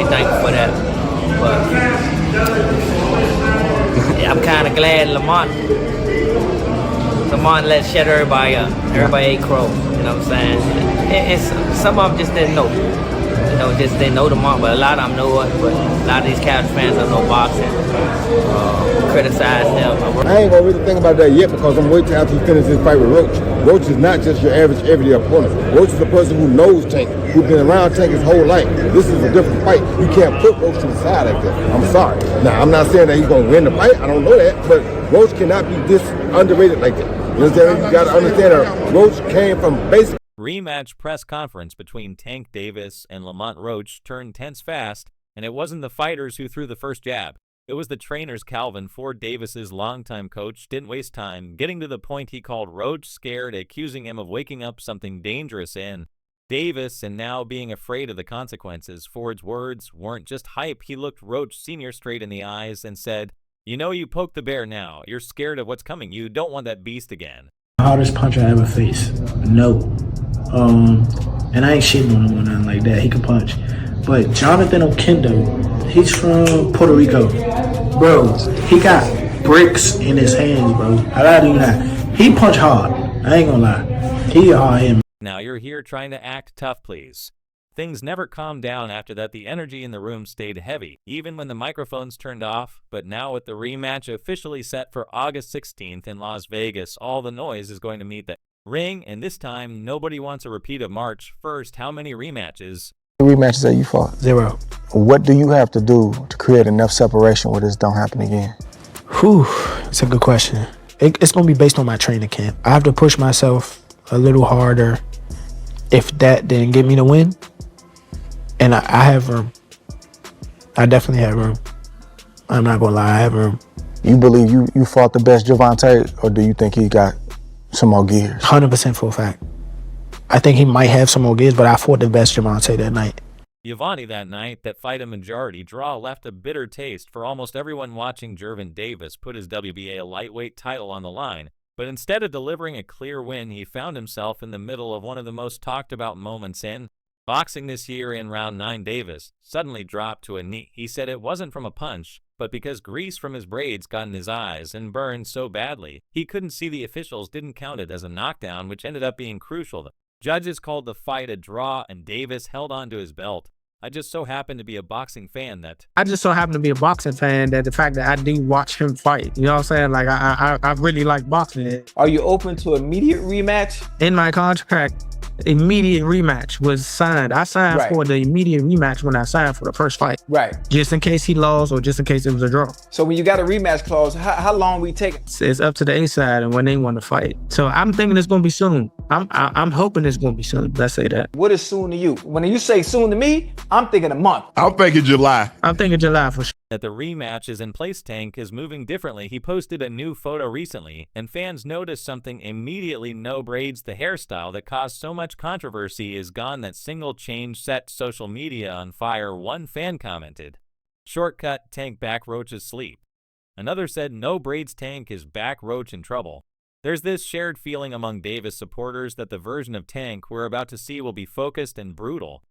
thankful for that. But yeah, I'm kind of glad Lamont let shut everybody up. Everybody ate crow. You know what I'm saying? And some of them just didn't know. Just didn't know Lamont, but a lot of them know it. But a lot of these Cavs fans don't know boxing. Criticize him. I ain't gonna really think about that yet because I'm waiting after he finishes his fight with Roach. Roach is not just your average everyday opponent. Roach is a person who knows Tank, who's been around Tank his whole life. This is a different fight. You can't put Roach to the side like that. I'm sorry. Now, I'm not saying that he's gonna win the fight. I don't know that, but Roach cannot be this underrated like that. You understand? You gotta understand that Roach came from basic. Rematch press conference between Tank Davis and Lamont Roach turned tense fast, and it wasn't the fighters who threw the first jab. It was the trainers. Calvin Ford Davis's longtime coach didn't waste time getting to the point. He called Roach scared, accusing him of waking up something dangerous in Davis and now being afraid of the consequences. Ford's words weren't just hype. He looked Roach Sr. straight in the eyes and said, "You know you poked the bear now. You're scared of what's coming. You don't want that beast again." Hardest punch I ever faced. No. And I ain't shitting on him or nothing like that. He can punch. But Jonathan Okendo, he's from Puerto Rico. Bro, he got bricks in his hands, bro. I lie to you not. He punch hard. I ain't gonna lie. He a hard him. Now you're here trying to act tough, please. Things never calmed down after that. The energy in the room stayed heavy, even when the microphones turned off. But now with the rematch officially set for August 16th in Las Vegas, all the noise is going to meet the ring, and this time nobody wants a repeat of March 1st. How many rematches? Rematches that you fought? 0. What do you have to do to create enough separation where this don't happen again? Whew, it's a good question. It's going to be based on my training camp. I have to push myself a little harder. If that didn't get me the win, and I have room. I definitely have room. I'm not going to lie, I have room. You believe you fought the best Gervonta, or do you think he got some more gears? 100% for a fact. I think he might have some more gears, but I fought the best Gervonta that night. Gervonta that night, that fight a majority draw, left a bitter taste for almost everyone watching. Gervonta Davis put his WBA lightweight title on the line, but instead of delivering a clear win, he found himself in the middle of one of the most talked about moments in boxing this year. In round 9, Davis suddenly dropped to a knee. He said it wasn't from a punch, but because grease from his braids got in his eyes and burned so badly, he couldn't see. The officials didn't count it as a knockdown, which ended up being crucial. The judges called the fight a draw, and Davis held on to his belt. I just so happen to be a boxing fan that the fact that I do watch him fight, you know what I'm saying? Like, I really like boxing. Are you open to immediate rematch? In my contract, immediate rematch was signed. I signed for the immediate rematch when I signed for the first fight. Right. Just in case he lost or just in case it was a draw. So when you got a rematch clause, how long we take? It's up to the A side and when they want to fight. So I'm thinking it's going to be soon. I'm hoping it's going to be soon. Let's say that. What is soon to you? When you say soon to me, I'm thinking a month. I'm thinking July. I'm thinking July for sure. That the rematch is in place. Tank is moving differently. He posted a new photo recently, and fans noticed something immediately. No braids. The hairstyle that caused so much controversy is gone. That single change set social media on fire. One fan commented, "Shortcut, Tank back Roach's sleep." Another said, "No braids, Tank is back Roach in trouble." There's this shared feeling among Davis supporters that the version of Tank we're about to see will be focused and brutal.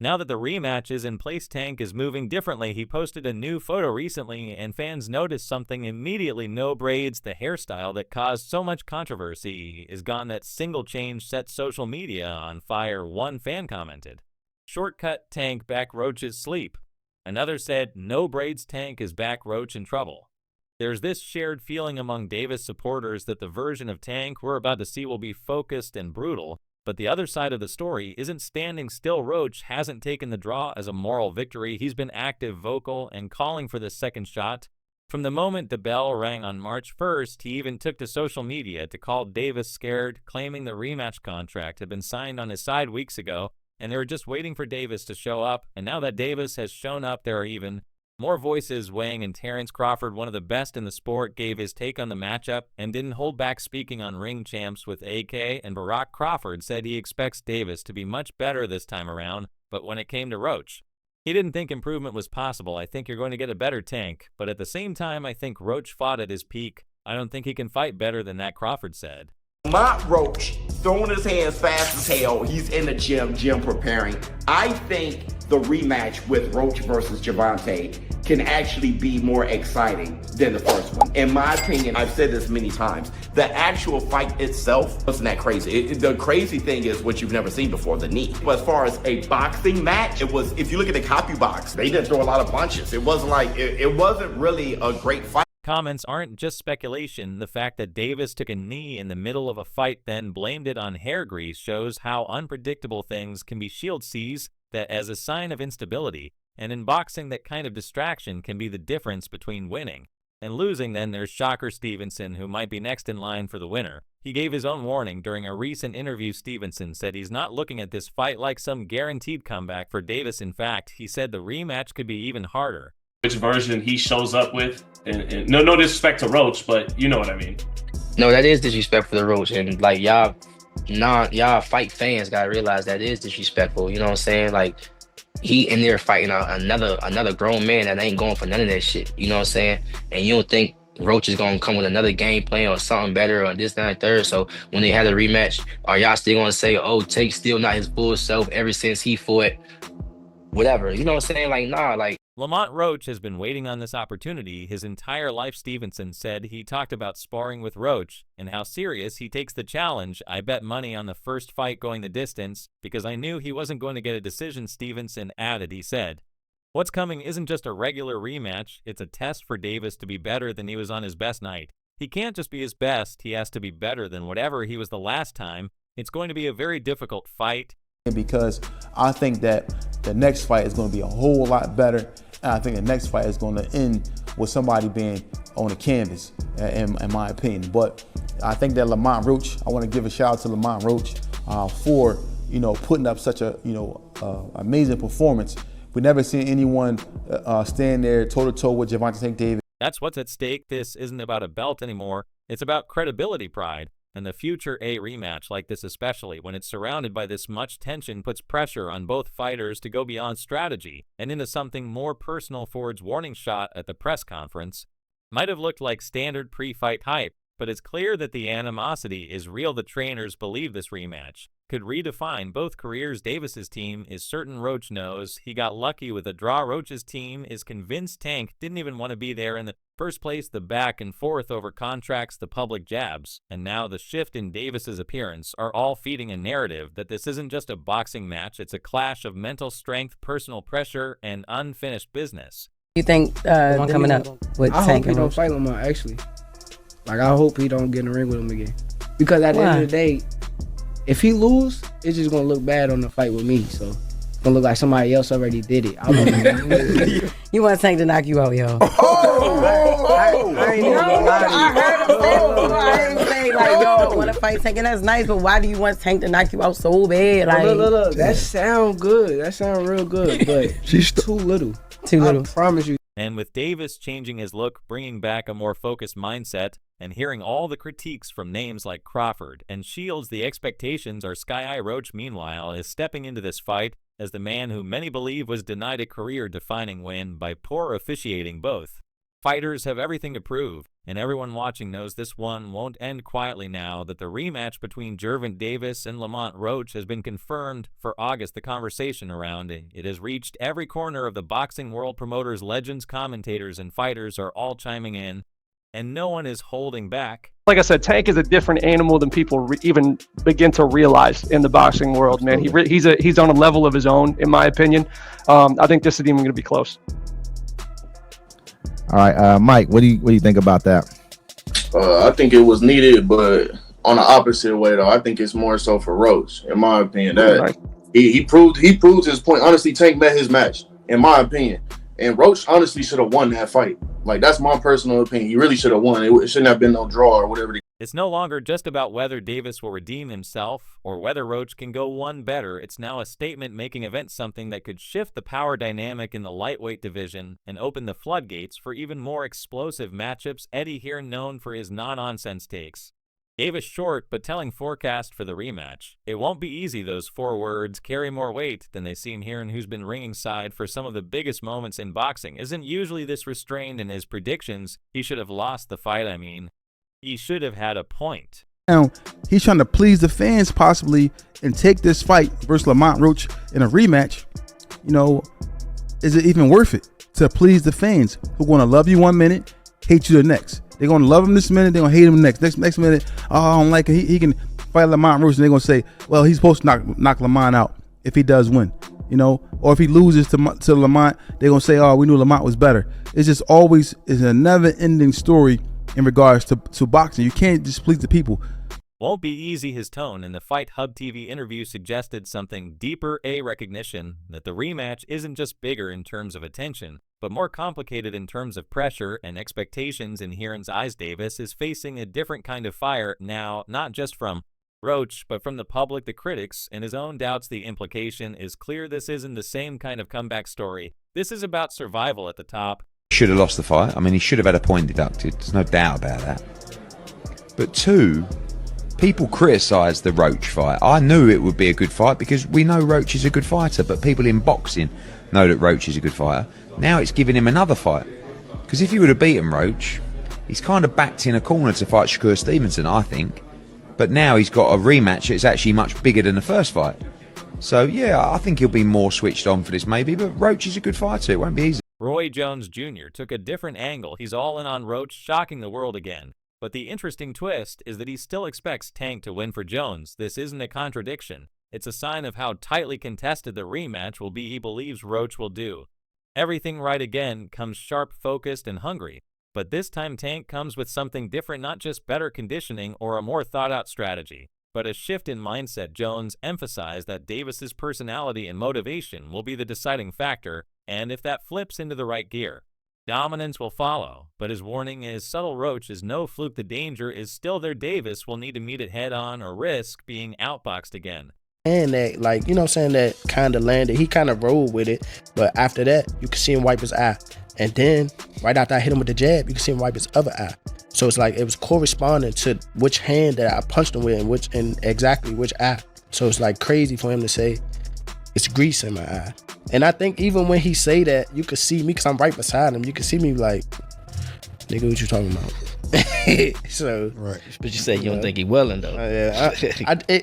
Now that the rematch is in place, Tank is moving differently. He posted a new photo recently, and fans noticed something immediately. No braids. The hairstyle that caused so much controversy is gone. That single change set social media on fire. One fan commented, "Shortcut, Tank back Roach's sleep." Another said, "No braids, Tank is back Roach in trouble." There's this shared feeling among Davis supporters that the version of Tank we're about to see will be focused and brutal. But the other side of the story isn't standing still. Roach hasn't taken the draw as a moral victory. He's been active, vocal, and calling for the second shot. From the moment the bell rang on March 1st, he even took to social media to call Davis scared, claiming the rematch contract had been signed on his side weeks ago, and they were just waiting for Davis to show up. And now that Davis has shown up, there are even more voices weighing in. Terrence Crawford, one of the best in the sport, gave his take on the matchup and didn't hold back speaking on Ring Champs with AK and Barack. Crawford said he expects Davis to be much better this time around, but when it came to Roach, He didn't think improvement was possible. I think you're going to get a better Tank, but at the same time, I think Roach fought at his peak. I don't think he can fight better than that, Crawford said. Lamont Roach, throwing his hands fast as hell. He's in the gym preparing. I think the rematch with Roach versus Gervonta can actually be more exciting than the first one. In my opinion, I've said this many times, the actual fight itself wasn't that crazy. The crazy thing is what you've never seen before, the knee. But as far as a boxing match, it was, if you look at the copy box, they didn't throw a lot of punches. It wasn't like, it wasn't really a great fight. Comments aren't just speculation. The fact that Davis took a knee in the middle of a fight then blamed it on hair grease shows how unpredictable things can be. Shield sees that as a sign of instability, and in boxing that kind of distraction can be the difference between winning and losing. Then there's Shakur Stevenson, who might be next in line for the winner. He gave his own warning during a recent interview. Stevenson said he's not looking at this fight like some guaranteed comeback for Davis. In fact, he said the rematch could be even harder. Which version he shows up with, and no disrespect to Roach, but you know what I mean. No, that is disrespectful to Roach, and like y'all fight fans gotta realize that is disrespectful. You know what I'm saying? Like he in there fighting another grown man that ain't going for none of that shit. You know what I'm saying? And you don't think Roach is gonna come with another game plan or something better or this, that, and third? So when they had a rematch, are y'all still gonna say, oh, Take's still not his full self ever since he fought whatever? You know what I'm saying? Like, nah, like. Lamont Roach has been waiting on this opportunity his entire life. Stevenson said he talked about sparring with Roach and how serious he takes the challenge. I bet money on the first fight going the distance because I knew he wasn't going to get a decision, Stevenson added. He said, what's coming isn't just a regular rematch, it's a test for Davis to be better than he was on his best night. He can't just be his best, he has to be better than whatever he was the last time. It's going to be a very difficult fight. Because I think that the next fight is going to be a whole lot better. And I think the next fight is going to end with somebody being on the canvas, in my opinion. But I think that Lamont Roach, I want to give a shout out to Lamont Roach for, putting up such a, amazing performance. We never seen anyone stand there toe-to-toe with Gervonta Tank Davis. That's what's at stake. This isn't about a belt anymore. It's about credibility, pride. And the future a rematch like this, especially when it's surrounded by this much tension, puts pressure on both fighters to go beyond strategy and into something more personal. Ford's warning shot at the press conference might have looked like standard pre-fight hype, but it's clear that the animosity is real. The trainers believe this rematch could redefine both careers. Davis's team is certain Roach knows he got lucky with a draw. Roach's team is convinced Tank didn't even want to be there in the first place. The back and forth over contracts, the public jabs, and now the shift in Davis's appearance are all feeding a narrative that this isn't just a boxing match, it's a clash of mental strength, personal pressure, and unfinished business. You think one coming up with I Tank hope he don't fight Lamont, actually. Like, I hope he don't get in the ring with him again. Because at the end of the day, if he lose, it's just gonna look bad on the fight with me. So it's gonna look like somebody else already did it. I don't You want Tank to knock you out, yo? I ain't even gonna lie to you. I heard him say before. I heard him say like, yo, I want to fight Tank, and that's nice. But why do you want Tank to knock you out so bad? Like, Look. That sound good. That sound real good. But she's too little. Too little. I promise you. And with Davis changing his look, bringing back a more focused mindset, and hearing all the critiques from names like Crawford and Shields, the expectations are sky high. Roach, meanwhile, is stepping into this fight as the man who many believe was denied a career-defining win by poor officiating. Both fighters have everything to prove, and everyone watching knows this one won't end quietly now that the rematch between Gervonta Davis and Lamont Roach has been confirmed for August. The conversation around it has reached every corner of the boxing world. Promoters, legends, commentators, and fighters are all chiming in, and no one is holding back. Like I said, Tank is a different animal than people even begin to realize in the boxing world, man. He's on a level of his own, in my opinion. I think this is even going to be close. All right, Mike, what do you think about that? I think it was needed, but on the opposite way, though. I think it's more so for Roach, in my opinion. That right. he proved his point. Honestly, Tank met his match, in my opinion. And Roach honestly should have won that fight. Like, that's my personal opinion. He really should have won. It shouldn't have been no draw or whatever. It's no longer just about whether Davis will redeem himself or whether Roach can go one better. It's now a statement-making event, something that could shift the power dynamic in the lightweight division and open the floodgates for even more explosive matchups. Eddie here, known for his no-nonsense takes, Gave a short but telling forecast for the rematch. It won't be easy. Those 4 words carry more weight than they seem here, and who's been ringside for some of the biggest moments in boxing isn't usually this restrained in his predictions. He should have lost the fight, he should have had a point. Now, he's trying to please the fans possibly and take this fight versus Lamont Roach in a rematch. You know, is it even worth it to please the fans who are going to love you 1 minute, hate you the next? They're going to love him this minute, they're going to hate him the next minute. Oh, I don't like it. He can fight Lamont Roach, and they're going to say, well, he's supposed to knock Lamont out if he does win. You know, or if he loses to Lamont, they're going to say, oh, we knew Lamont was better. It's just always is a never-ending story in regards to boxing. You can't just please the people. Won't be easy. His tone in the Fight Hub TV interview suggested something deeper, a recognition that the rematch isn't just bigger in terms of attention, but more complicated in terms of pressure and expectations. In Heron's eyes, Davis is facing a different kind of fire now, not just from Roach, but from the public, the critics, and his own doubts. The implication is clear. This isn't the same kind of comeback story. This is about survival at the top. Should have lost the fight. I mean, he should have had a point deducted. There's no doubt about that. But 2, people criticised the Roach fight. I knew it would be a good fight because we know Roach is a good fighter, but people in boxing know that Roach is a good fighter. Now it's giving him another fight. Because if he would have beaten Roach, he's kind of backed in a corner to fight Shakur Stevenson, I think. But now he's got a rematch that's actually much bigger than the first fight. So, yeah, I think he'll be more switched on for this maybe, but Roach is a good fighter. It won't be easy. Roy Jones Jr. took a different angle. He's all in on Roach, shocking the world again. But the interesting twist is that he still expects Tank to win for Jones. This isn't a contradiction. It's a sign of how tightly contested the rematch will be. He believes Roach will do everything right again, comes sharp, focused, and hungry. But this time Tank comes with something different, not just better conditioning or a more thought-out strategy, but a shift in mindset. Jones emphasized that Davis's personality and motivation will be the deciding factor, and if that flips into the right gear, dominance will follow. But his warning is subtle. Roach is no fluke. The danger is still there. Davis will need to meet it head-on or risk being outboxed again. And that, like, you know what I'm saying, that kind of landed. He kind of rolled with it, but after that, you can see him wipe his eye. And then, right after I hit him with the jab, you can see him wipe his other eye. So it's like it was corresponding to which hand that I punched him with and exactly which eye. So it's like crazy for him to say, it's grease in my eye. And I think even when he say that, you could see me, because I'm right beside him, you can see me like, nigga, what you talking about? So, right. But you said you don't think he willing though.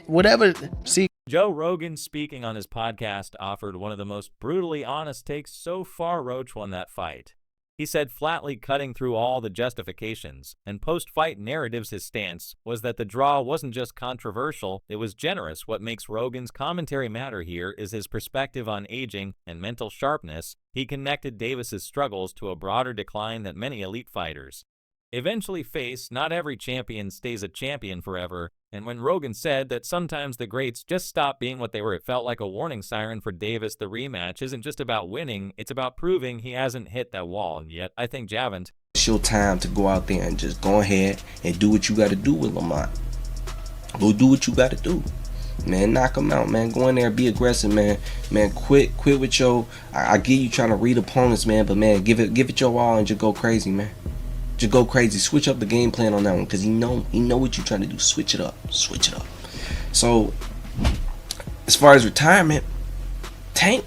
Whatever. See, Joe Rogan, speaking on his podcast, offered one of the most brutally honest takes so far. Roach won that fight. He said, flatly cutting through all the justifications and post-fight narratives, his stance was that the draw wasn't just controversial, it was generous. What makes Rogan's commentary matter here is his perspective on aging and mental sharpness. He connected Davis's struggles to a broader decline that many elite fighters eventually face. Not every champion stays a champion forever. And when Rogan said that sometimes the greats just stop being what they were, it felt like a warning siren for Davis. The rematch isn't just about winning, it's about proving he hasn't hit that wall yet. I think Gervonta. It's your time to go out there and just go ahead and do what you got to do with Lamont. Go do what you got to do. Man, knock him out, man. Go in there, be aggressive, man. Man, quit with your, I get you trying to read opponents, man, but man, give it your all and just go crazy, man. Just go crazy. Switch up the game plan on that one, because he know what you're trying to do. Switch it up. So, as far as retirement, Tank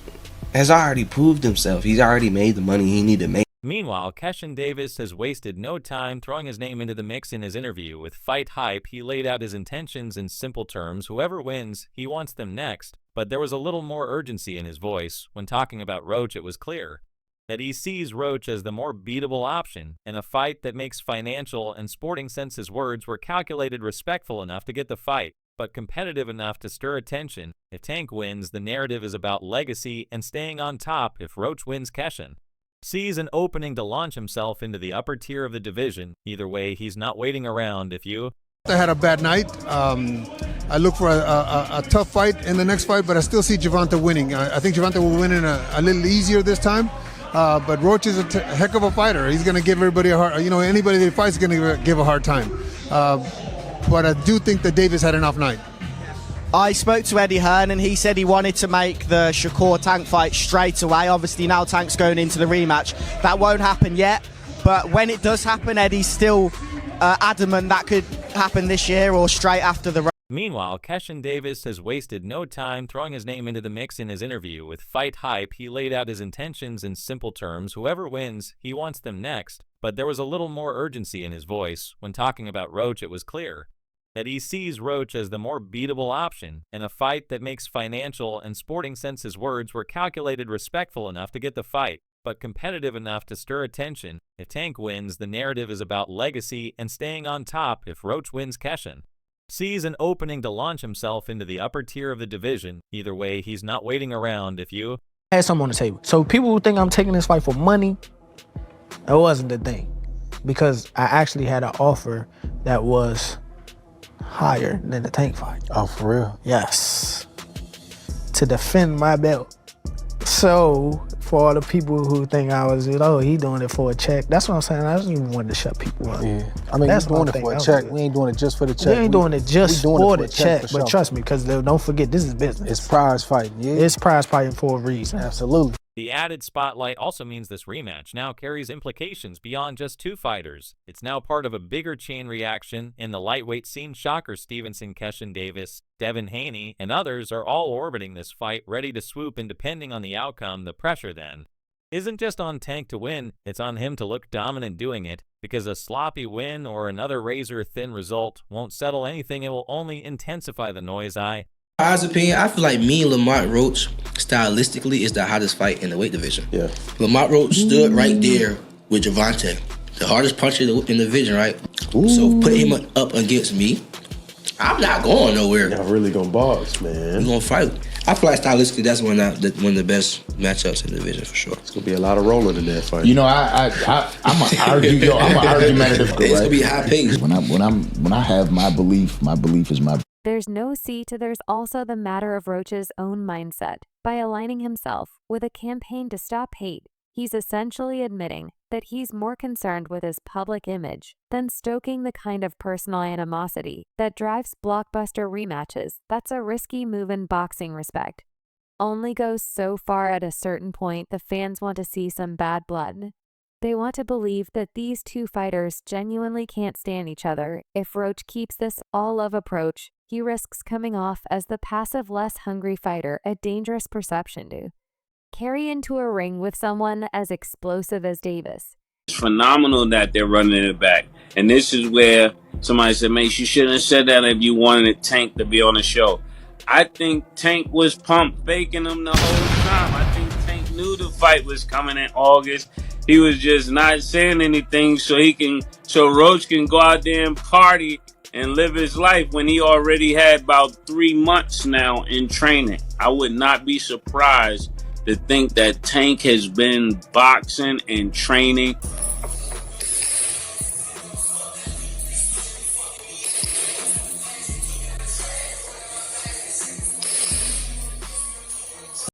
has already proved himself. He's already made the money he needed to make. Meanwhile, Keshin Davis has wasted no time throwing his name into the mix. In his interview with Fight Hype, he laid out his intentions in simple terms. Whoever wins, he wants them next. But there was a little more urgency in his voice. When talking about Roach, it was clear that he sees Roach as the more beatable option in a fight that makes financial and sporting sense. His words were calculated, respectful enough to get the fight, but competitive enough to stir attention. If Tank wins, the narrative is about legacy and staying on top. If Roach wins, Keshin sees an opening to launch himself into the upper tier of the division. Either way, he's not waiting around. If you I had a bad night. I look for a tough fight in the next fight, but I still see Gervonta winning. I think Gervonta will win in a little easier this time. But Roach is a heck of a fighter. He's going to give everybody a hard, anybody that fights is going to give a hard time. But I do think that Davis had an off night. I spoke to Eddie Hearn and he said he wanted to make the Shakur Tank fight straight away. Obviously now Tank's going into the rematch. That won't happen yet, but when it does happen, Eddie's still adamant that could happen this year or straight after the Meanwhile, Keshin Davis has wasted no time throwing his name into the mix in his interview. With Fight Hype, he laid out his intentions in simple terms. Whoever wins, he wants them next. But there was a little more urgency in his voice. When talking about Roach, it was clear that he sees Roach as the more beatable option in a fight that makes financial and sporting sense. His words were calculated, respectful enough to get the fight, but competitive enough to stir attention. If Tank wins, the narrative is about legacy and staying on top. If Roach wins, Keshin sees an opening to launch himself into the upper tier of the division. Either way, he's not waiting around. If you had something on the table. So people who think I'm taking this fight for money, that wasn't the thing. Because I actually had an offer that was higher than the Tank fight. Oh, for real? Yes. To defend my belt. So, for all the people who think I was, he doing it for a check. That's what I'm saying. I just even wanted to shut people up. Yeah. I mean, that's we're doing it for a check. We ain't doing it just for the check. We ain't doing it just for the check. For but sure. trust me, because don't forget, this is business. It's prize fighting, yeah? It's prize fighting for a reason. Absolutely. The added spotlight also means this rematch now carries implications beyond just two fighters. It's now part of a bigger chain reaction. In the lightweight scene, Shakur Stevenson, Keshin Davis, Devin Haney, and others are all orbiting this fight, ready to swoop, and depending on the outcome, the pressure then isn't just on Tank to win, it's on him to look dominant doing it, because a sloppy win or another razor-thin result won't settle anything. It will only intensify the noise. My opinion, I feel like me and Lamont Roach, stylistically, is the hottest fight in the weight division. Yeah. Lamont Roach stood right there with Gervonta, the hardest puncher in the division, right? Ooh. So put him up against me, I'm not going nowhere. Y'all really gonna box, man. We're gonna fight. I feel like stylistically, that's one of the best matchups in the division for sure. It's gonna be a lot of rolling in that fight. You know, I'm an argumentative. It's gonna be high pace. When I have my belief is my. There's no seat. There's also the matter of Roach's own mindset. By aligning himself with a campaign to stop hate, he's essentially admitting that he's more concerned with his public image than stoking the kind of personal animosity that drives blockbuster rematches. That's a risky move in boxing respect. Only goes so far. At a certain point, the fans want to see some bad blood. They want to believe that these two fighters genuinely can't stand each other. If Roach keeps this all-love approach, he risks coming off as the passive, less hungry fighter, a dangerous perception to carry into a ring with someone as explosive as Davis. It's phenomenal that they're running it back. And this is where somebody said, man, you shouldn't have said that if you wanted Tank to be on the show. I think Tank was pump faking him the whole time. I think Tank knew the fight was coming in August. He was just not saying anything so Roach can go out there and party and live his life when he already had about 3 months now in training. I would not be surprised to think that Tank has been boxing and training